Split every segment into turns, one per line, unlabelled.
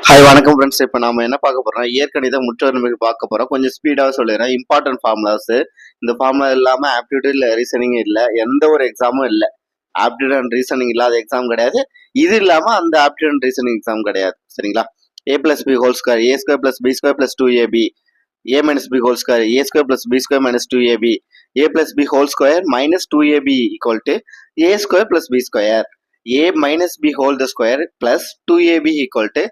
Hi வணக்கம் friends. இப்போ நாம என்ன பார்க்க போறோம்னா இயற்கணித முற்றுரிமைக்கு பார்க்க போறோம். கொஞ்சம் ஸ்பீடாக சொல்லிடுறேன். Important formulas. இந்த ஃபார்முலா இல்லாமல் ஆப்டிடியூட் இல்லை, ரீசனிங் இல்லை, எந்த ஒரு எக்ஸாமும் இல்லை. ஆப்டிடியூட் அண்ட் ரீசனிங் இல்லாத எக்ஸாம் கிடையாது. இது இல்லாமல் அந்த ஆப்டிடியூட் அண்ட் ரீசனிங் எக்ஸாம் கிடையாது. சரிங்களா? a plus b whole square, a square plus b square plus 2ab, a minus b whole square, a square plus b square minus 2ab, a plus b whole square minus 2ab equal to a square plus b square, a minus b whole the square plus 2ab equal to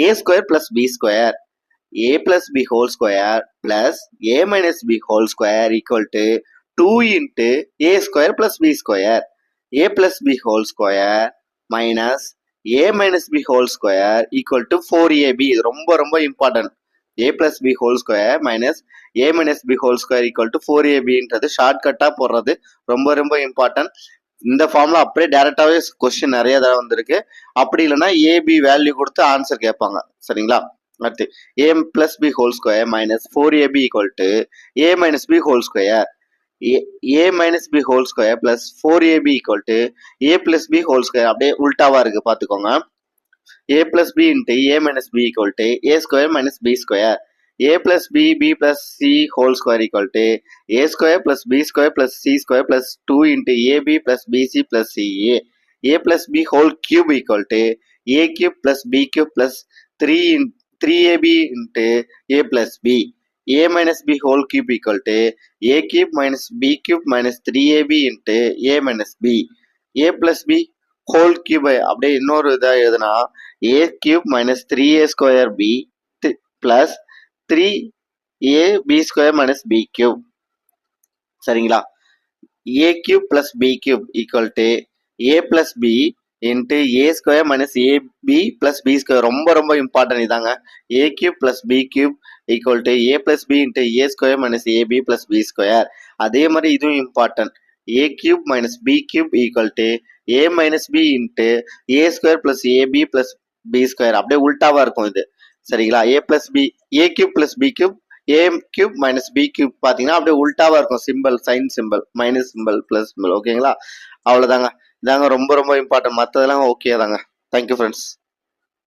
a square plus b square, a plus b whole square plus a minus b whole square equal to 2 into a square plus b square, a plus b whole square minus a minus b whole square equal to 4ab. இது ரொம்ப ரொம்ப important. a plus b whole square minus a minus b whole square equal to 4ab ஷார்ட்கட்டா போடுறது ரொம்ப ரொம்ப important. இந்த formula அப்படியே டைரக்டாவே question நிறைய தடவை வந்திருக்கு. அப்படி இல்லைன்னா ஏபி வேல்யூ கொடுத்து ஆன்சர் கேட்பாங்க. சரிங்களா? அடுத்து a plus b whole square minus 4ab equal to a minus b whole square, a minus b whole square plus 4ab equal to a plus b whole square. அப்படியே உல்டாவா இருக்கு பார்த்துக்கோங்க. a plus b into a minus b equal to a square minus b square, a plus b, b plus c whole square equal to a square plus b square plus c square plus 2 into ab plus bc plus ca, a plus b whole cube equal to a cube plus b cube plus 3ab into a plus b, a minus b whole cube equal to a cube minus b cube minus 3ab into a minus b, a plus b whole cube அப்படியே இன்னொரு இதா எழுதுனா a cube minus 3a square b plus 3ab square minus b cube. சரிங்களா? a cube plus b cube equal to a plus b into a square minus ab plus b square. ரொம்ப ரொம்ப important இதாங்க. a cube plus b cube equal to a plus b into a square minus ab plus b square. அதே மாதிரி இதுவும் important. a cube minus b cube equal to a minus b into a square plus ab plus b square. அப்படியே உல்டாவா இருக்கும் இது. சரிங்களா? a plus b, a cube plus b cube, a cube minus b cube பார்த்தீங்கன்னா அப்படியே உல்டாவா இருக்கும். Simple, sign simple, minus simple, plus simple. ஓகேங்களா? அவ்வளோதாங்க. இதாங்க ரொம்ப ரொம்ப இம்பார்ட்டன்ட். மற்றதெல்லாம் ஓகே தாங்க. Thank you friends.